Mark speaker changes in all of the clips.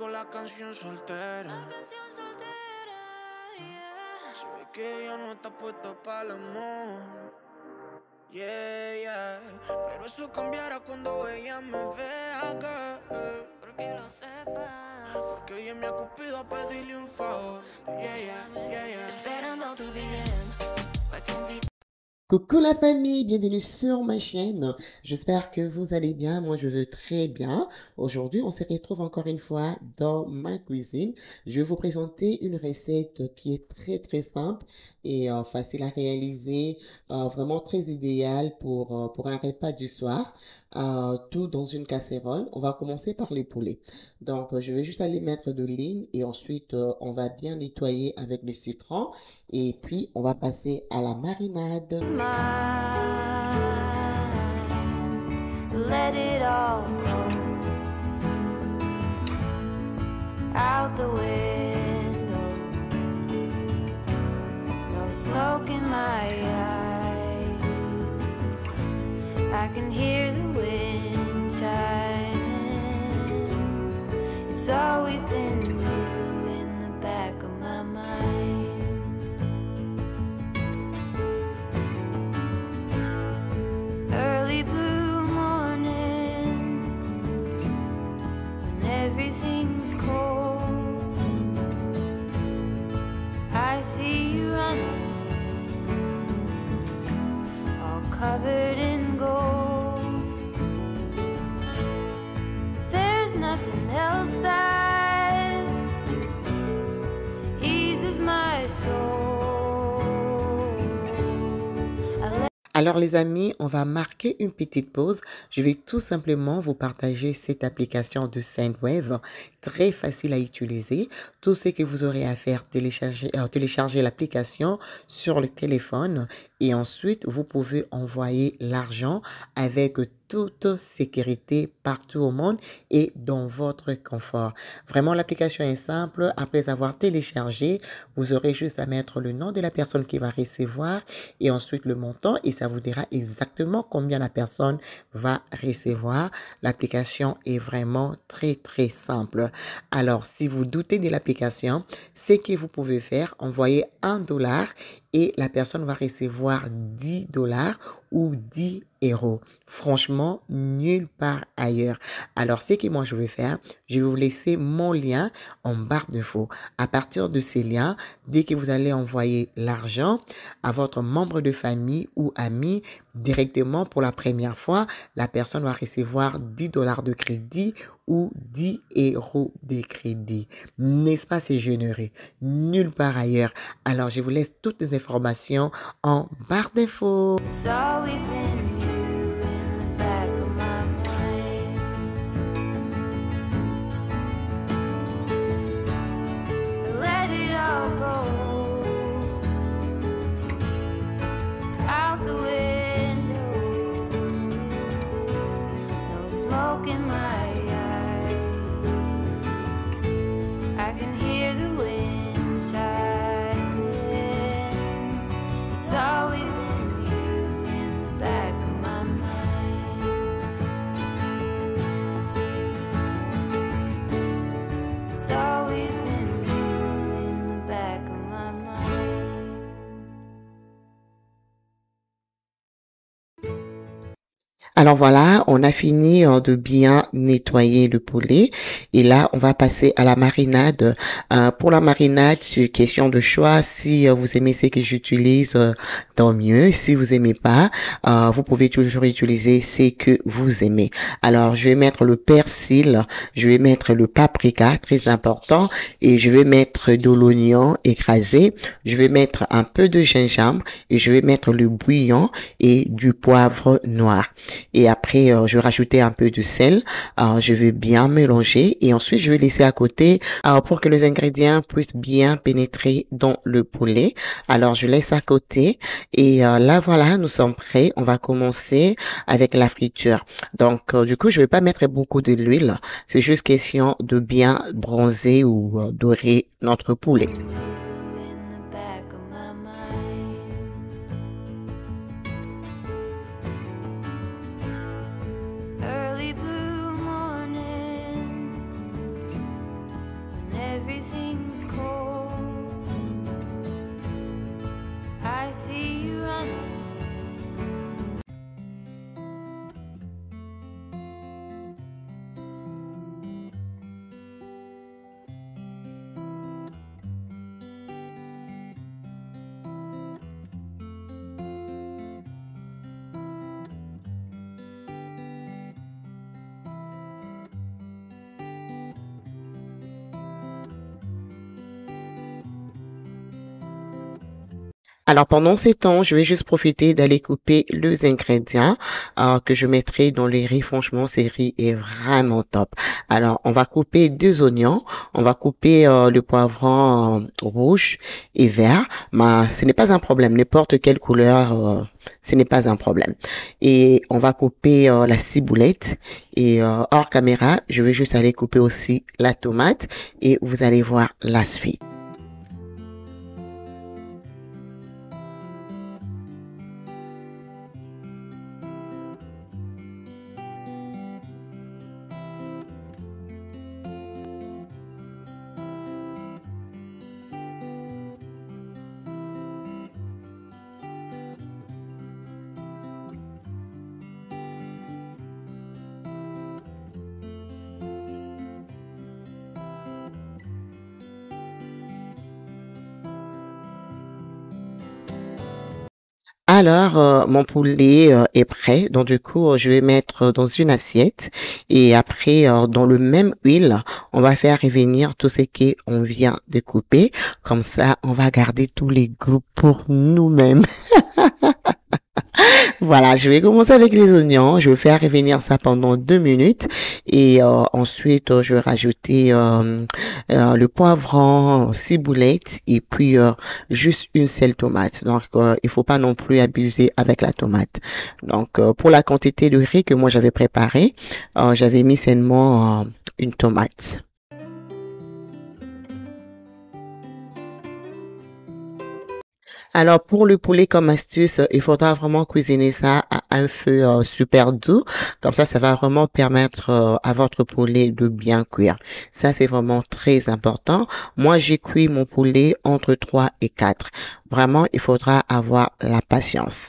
Speaker 1: dedico la canción soltera. Se ve que ella no está puesta para el amor. Yeah, yeah. Pero eso cambiará cuando ella me vea, girl.
Speaker 2: Porque lo sepas.
Speaker 1: Porque ella me ha cupido a pedirle un favor. Yeah, yeah, yeah, yeah.
Speaker 2: Esperando tu DM. Pa' que invite.
Speaker 3: Coucou la famille, bienvenue sur ma chaîne. J'espère que vous allez bien. Moi, je vais très bien. Aujourd'hui, on se retrouve encore une fois dans ma cuisine. Je vais vous présenter une recette qui est très simple et facile à réaliser, vraiment très idéale pour un repas du soir. Tout dans une casserole. On va commencer par les poulets. Donc, je vais juste aller mettre de l'huile et ensuite, on va bien nettoyer avec le citron. Et puis, on va passer à la marinade.
Speaker 2: Let it all go out the window. No smoke in my eyes. I can hear the wind chiming. It's always been you in the back of my mind. Early blue morning, when everything's cold, I see you running, all covered in gold. There's nothing else that eases my soul.
Speaker 3: Alors les amis, on va marquer une petite pause. Je vais tout simplement vous partager cette application de Sendwave, très facile à utiliser. Tout ce que vous aurez à faire, télécharger l'application sur le téléphone et ensuite vous pouvez envoyer l'argent avec toute sécurité partout au monde et dans votre confort. Vraiment, l'application est simple. Après avoir téléchargé, vous aurez juste à mettre le nom de la personne qui va recevoir et ensuite le montant et ça vous dira exactement combien la personne va recevoir. L'application est vraiment très simple. Alors, si vous doutez de l'application, ce que vous pouvez faire, envoyer $1 et la personne va recevoir $10 ou 10 €. Franchement, nulle part ailleurs. Alors, ce que moi je vais faire, je vais vous laisser mon lien en barre d'infos. À partir de ces liens, dès que vous allez envoyer l'argent à votre membre de famille ou ami, directement pour la première fois, la personne va recevoir $10 de crédit ou 10 € de crédit. N'est-ce pas, c'est généreux? Nulle part ailleurs. Alors, je vous laisse toutes les informations en barre d'infos.
Speaker 2: It's always been you in the back of my mind. Let it all go out the window. No smoke in my eyes. I can hear the wind chiming. It's always been you in the back of my mind. It's always been you in the back of my mind.
Speaker 3: Alors voilà, on a fini de bien nettoyer le poulet et là on va passer à la marinade. Pour la marinade, c'est question de choix. Si vous aimez ce que j'utilise, tant mieux. Si vous aimez pas, vous pouvez toujours utiliser ce que vous aimez. Alors je vais mettre le persil, je vais mettre le paprika, très important, et je vais mettre de l'oignon écrasé. Je vais mettre un peu de gingembre et je vais mettre le bouillon et du poivre noir. Et après, je vais rajouter un peu de sel. Je vais bien mélanger et ensuite, je vais laisser à côté pour que les ingrédients puissent bien pénétrer dans le poulet. Alors, je laisse à côté et là, voilà, nous sommes prêts. On va commencer avec la friture. Donc, du coup, je vais pas mettre beaucoup de l'huile. C'est juste question de bien bronzer ou dorer notre poulet.
Speaker 2: In the back of my mind. Early blue morning,
Speaker 3: Alors pendant ces temps, je vais juste profiter d'aller couper les ingrédients que je mettrai dans les riz. Franchement, ce riz est vraiment top. Alors on va couper 2 oignons, on va couper le poivron rouge et vert. Mais ce n'est pas un problème, n'importe quelle couleur, ce n'est pas un problème. Et on va couper la ciboulette et hors caméra, je vais juste aller couper aussi la tomate et vous allez voir la suite. Alors, mon poulet est prêt. Donc, du coup, je vais mettre dans une assiette. Et après, dans le même huile, on va faire revenir tout ce qu'on vient de couper. Comme ça, on va garder tous les goûts pour nous-mêmes. Voilà, je vais commencer avec les oignons. Je vais faire revenir ça pendant 2 minutes. Et ensuite, je vais rajouter le poivron, ciboulette et puis juste une seule tomate. Donc, il faut pas non plus abuser avec la tomate. Donc, pour la quantité de riz que moi j'avais préparé, j'avais mis seulement une tomate. Alors, pour le poulet comme astuce, il faudra vraiment cuisiner ça à un feu super doux. Comme ça va vraiment permettre à votre poulet de bien cuire. Ça, c'est vraiment très important. Moi, j'ai cuit mon poulet entre 3 et 4. Vraiment, il faudra avoir la patience.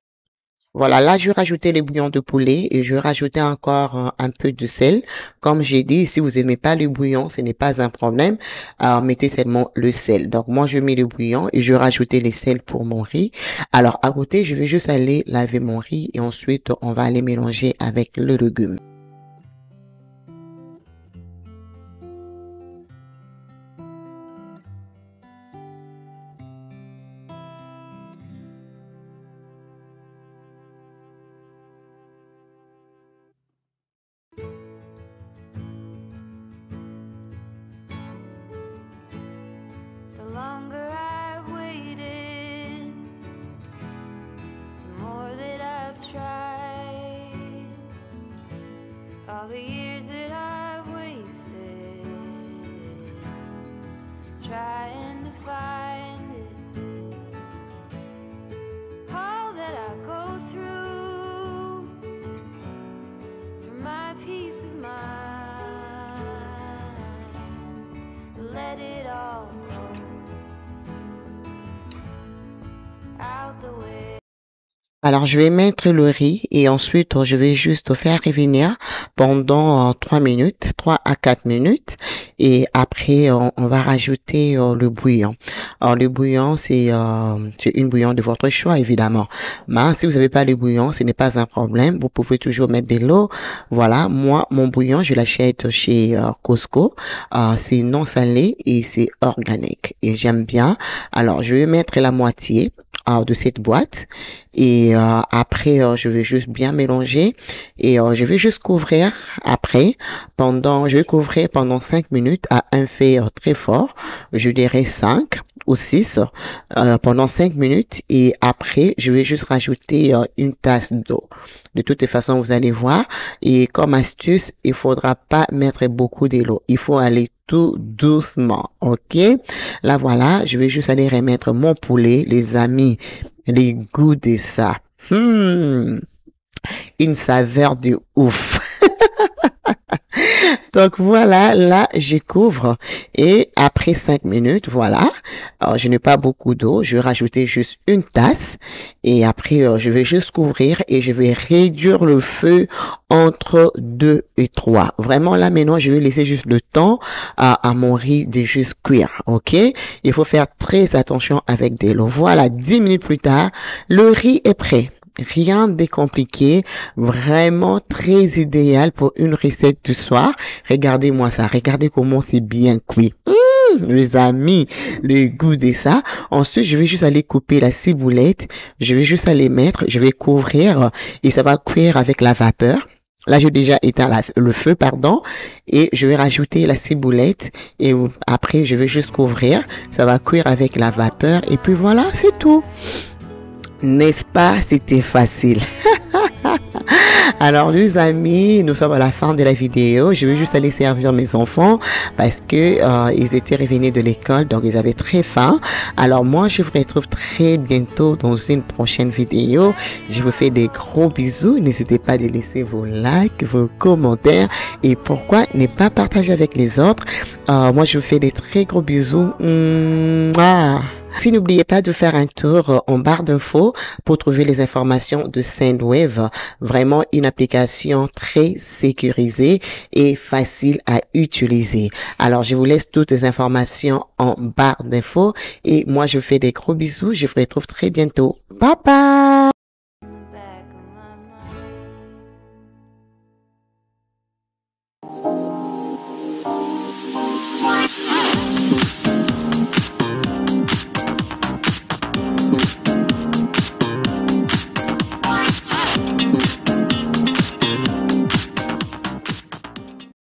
Speaker 3: Voilà, là, je vais rajouter les bouillons de poulet et je vais rajouter encore un peu de sel. Comme j'ai dit, si vous aimez pas le bouillon, ce n'est pas un problème. Mettez seulement le sel. Donc, moi, je mets le bouillon et je vais rajouter les sels pour mon riz. Alors, à côté, je vais juste aller laver mon riz et ensuite, on va aller mélanger avec le légume.
Speaker 2: The longer I've waited, the more that I've tried. All the years that I've wasted trying to find it. All that I go through for my peace of mind. Let it all go out the way.
Speaker 3: Alors, je vais mettre le riz et ensuite, je vais juste faire revenir pendant 3 minutes, 3 à 4 minutes. Et après, on va rajouter le bouillon. Alors, le bouillon, c'est une bouillon de votre choix, évidemment. Mais si vous n'avez pas le bouillon, ce n'est pas un problème. Vous pouvez toujours mettre de l'eau. Voilà, moi, mon bouillon, je l'achète chez Costco. C'est non salé et c'est organique. Et j'aime bien. Alors, je vais mettre la moitié de cette boîte. Et après, je vais juste bien mélanger et je vais juste couvrir après je vais couvrir pendant 5 minutes à un feu très fort. Je dirais 5 ou 6 pendant 5 minutes et après, je vais juste rajouter une tasse d'eau. De toutes les façons, vous allez voir. Et comme astuce, il faudra pas mettre beaucoup d'eau. Il faut aller tout doucement, ok? Là, voilà, je vais juste aller remettre mon poulet, les amis. Les goûts de ça. Une saveur de ouf. Donc voilà, là, je couvre et après 5 minutes, voilà. Alors, je n'ai pas beaucoup d'eau, je vais rajouter juste une tasse et après, je vais juste couvrir et je vais réduire le feu entre 2 et 3. Vraiment, là, maintenant, je vais laisser juste le temps à mon riz de juste cuire, ok? Il faut faire très attention avec de l'eau. Voilà, 10 minutes plus tard, le riz est prêt. Rien de compliqué, vraiment très idéal pour une recette du soir. Regardez-moi ça, regardez comment c'est bien cuit. Les amis, le goût de ça. Ensuite, je vais juste aller couper la ciboulette. Je vais juste aller mettre, je vais couvrir et ça va cuire avec la vapeur. Là, j'ai déjà éteint le feu, pardon, et je vais rajouter la ciboulette et après, je vais juste couvrir. Ça va cuire avec la vapeur et puis voilà, c'est tout. N'est-ce pas? C'était facile. Alors, les amis, nous sommes à la fin de la vidéo. Je vais juste aller servir mes enfants parce que ils étaient revenus de l'école, donc ils avaient très faim. Alors, moi, je vous retrouve très bientôt dans une prochaine vidéo. Je vous fais des gros bisous. N'hésitez pas à laisser vos likes, vos commentaires et pourquoi ne pas partager avec les autres. Moi, je vous fais des très gros bisous. Mouah. Si n'oubliez pas de faire un tour en barre d'infos pour trouver les informations de Sendwave, vraiment une application très sécurisée et facile à utiliser. Alors, je vous laisse toutes les informations en barre d'infos et moi, je vous fais des gros bisous. Je vous retrouve très bientôt. Bye bye!